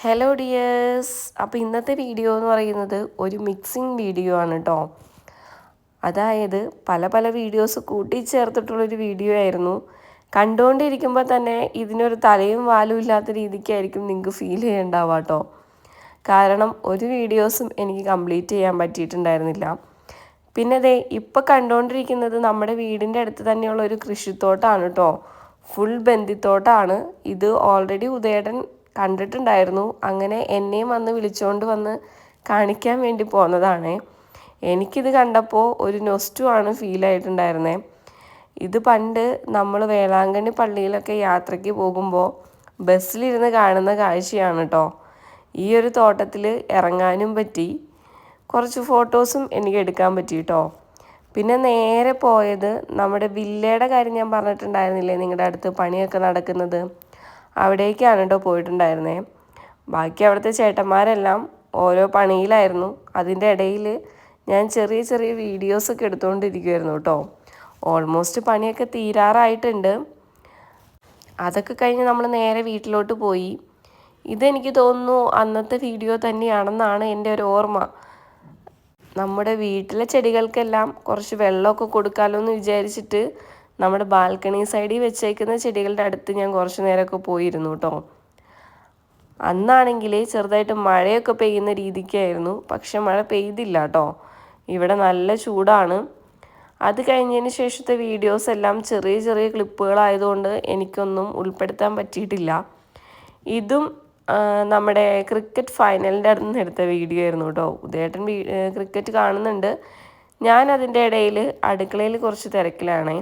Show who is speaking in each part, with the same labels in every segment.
Speaker 1: Hello dears. അപ്പോൾ ഇന്നത്തെ video എന്ന് പറയുന്നത് ഒരു മിക്സിംഗ് വീഡിയോ ആണ് കേട്ടോ. അതായത് പല പല വീഡിയോസ് കൂട്ടിച്ചേർത്തിട്ടുള്ളൊരു വീഡിയോ ആയിരുന്നു. കണ്ടുകൊണ്ടിരിക്കുമ്പോൾ തന്നെ ഇതിനൊരു തലയും വാലും ഇല്ലാത്ത രീതിക്കായിരിക്കും നിങ്ങൾക്ക് ഫീൽ ചെയ്യണ്ടാവുക കേട്ടോ. കാരണം ഒരു വീഡിയോസും എനിക്ക് കംപ്ലീറ്റ് ചെയ്യാൻ പറ്റിയിട്ടുണ്ടായിരുന്നില്ല. പിന്നെ ദേ ഇപ്പോൾ കണ്ടുകൊണ്ടിരിക്കുന്നത് നമ്മുടെ വീടിൻ്റെ അടുത്ത് തന്നെയുള്ള ഒരു കൃഷിത്തോട്ടമാണ് കേട്ടോ. ഫുൾ ബന്ദിത്തോട്ടമാണ് ഇത്. ഓൾറെഡി ഉദയേട്ടൻ കണ്ടിട്ടുണ്ടായിരുന്നു. അങ്ങനെ എന്നെയും വന്ന് വിളിച്ചുകൊണ്ട് വന്ന് കാണിക്കാൻ വേണ്ടി പോന്നതാണ്. എനിക്കിത് കണ്ടപ്പോൾ ഒരു നൊസ്റ്റുമാണ് ഫീലായിട്ടുണ്ടായിരുന്നത്. ഇത് പണ്ട് നമ്മൾ വേളാങ്കണ്ണി പള്ളിയിലൊക്കെ യാത്രയ്ക്ക് പോകുമ്പോൾ ബസ്സിലിരുന്ന് കാണുന്ന കാഴ്ചയാണ് കേട്ടോ. ഈ ഒരു തോട്ടത്തിൽ ഇറങ്ങാനും പറ്റി, കുറച്ച് ഫോട്ടോസും എനിക്ക് എടുക്കാൻ പറ്റി കേട്ടോ. പിന്നെ നേരെ പോയത് നമ്മുടെ വില്ലയുടെ കാര്യം ഞാൻ പറഞ്ഞിട്ടുണ്ടായിരുന്നില്ലേ, നിങ്ങളുടെ അടുത്ത് പണിയൊക്കെ നടക്കുന്നത്, അവിടേക്കാണ് കേട്ടോ പോയിട്ടുണ്ടായിരുന്നത്. ബാക്കി അവിടുത്തെ ചേട്ടന്മാരെല്ലാം ഓരോ പണിയിലായിരുന്നു. അതിൻ്റെ ഇടയിൽ ഞാൻ ചെറിയ ചെറിയ വീഡിയോസൊക്കെ എടുത്തുകൊണ്ടിരിക്കുമായിരുന്നു കേട്ടോ. ഓൾമോസ്റ്റ് പണിയൊക്കെ തീരാറായിട്ടുണ്ട്. അതൊക്കെ കഴിഞ്ഞ് നമ്മൾ നേരെ വീട്ടിലോട്ട് പോയി. ഇതെനിക്ക് തോന്നുന്നു അന്നത്തെ വീഡിയോ തന്നെയാണെന്നാണ് എൻ്റെ ഒരു ഓർമ്മ. നമ്മുടെ വീട്ടിലെ ചെടികൾക്കെല്ലാം കുറച്ച് വെള്ളമൊക്കെ കൊടുക്കാമല്ലോ എന്ന് വിചാരിച്ചിട്ട് നമ്മുടെ ബാൽക്കണി സൈഡിൽ വെച്ചേക്കുന്ന ചെടികളുടെ അടുത്ത് ഞാൻ കുറച്ച് നേരമൊക്കെ പോയിരുന്നു കേട്ടോ. അന്നാണെങ്കിൽ ചെറുതായിട്ട് മഴയൊക്കെ പെയ്യുന്ന രീതിക്കായിരുന്നു. പക്ഷെ മഴ പെയ്തില്ല കേട്ടോ. ഇവിടെ നല്ല ചൂടാണ്. അത് കഴിഞ്ഞതിന് ശേഷത്തെ വീഡിയോസ് എല്ലാം ചെറിയ ചെറിയ ക്ലിപ്പുകളായതുകൊണ്ട് എനിക്കൊന്നും ഉൾപ്പെടുത്താൻ പറ്റിയിട്ടില്ല. ഇതും നമ്മുടെ ക്രിക്കറ്റ് ഫൈനലിൻ്റെ അടുത്ത് നിന്ന് എടുത്ത വീഡിയോ ആയിരുന്നു കേട്ടോ. ഉദയേട്ടൻ ക്രിക്കറ്റ് കാണുന്നുണ്ട്. ഞാൻ അതിൻ്റെ ഇടയിൽ അടുക്കളയിൽ കുറച്ച് തിരക്കിലാണ്.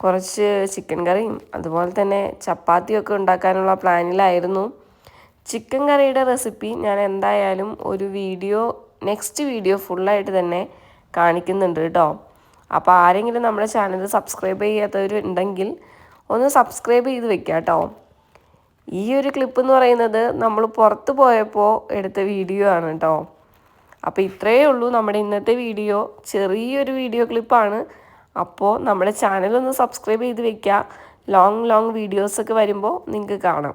Speaker 1: കുറച്ച് ചിക്കൻ കറിയും അതുപോലെ തന്നെ ചപ്പാത്തിയൊക്കെ ഉണ്ടാക്കാനുള്ള പ്ലാനിലായിരുന്നു. ചിക്കൻ കറിയുടെ റെസിപ്പി ഞാൻ എന്തായാലും ഒരു വീഡിയോ, നെക്സ്റ്റ് വീഡിയോ ഫുള്ളായിട്ട് തന്നെ കാണിക്കുന്നുണ്ട് കേട്ടോ. അപ്പോൾ ആരെങ്കിലും നമ്മുടെ ചാനൽ സബ്സ്ക്രൈബ് ചെയ്യാത്തവരുണ്ടെങ്കിൽ ഒന്ന് സബ്സ്ക്രൈബ് ചെയ്ത് വെക്കുക കേട്ടോ. ഈ ഒരു ക്ലിപ്പ് എന്ന് പറയുന്നത് നമ്മൾ പുറത്ത് പോയപ്പോൾ എടുത്ത വീഡിയോ ആണ് കേട്ടോ. അപ്പോൾ ഇത്രയേ ഉള്ളൂ നമ്മുടെ ഇന്നത്തെ വീഡിയോ. ചെറിയൊരു വീഡിയോ ക്ലിപ്പാണ്. അപ്പോൾ നമ്മുടെ ചാനലൊന്ന് സബ്സ്ക്രൈബ് ചെയ്ത് വെക്കുക. ലോങ് വീഡിയോസൊക്കെ വരുമ്പോൾ നിങ്ങൾക്ക് കാണാം.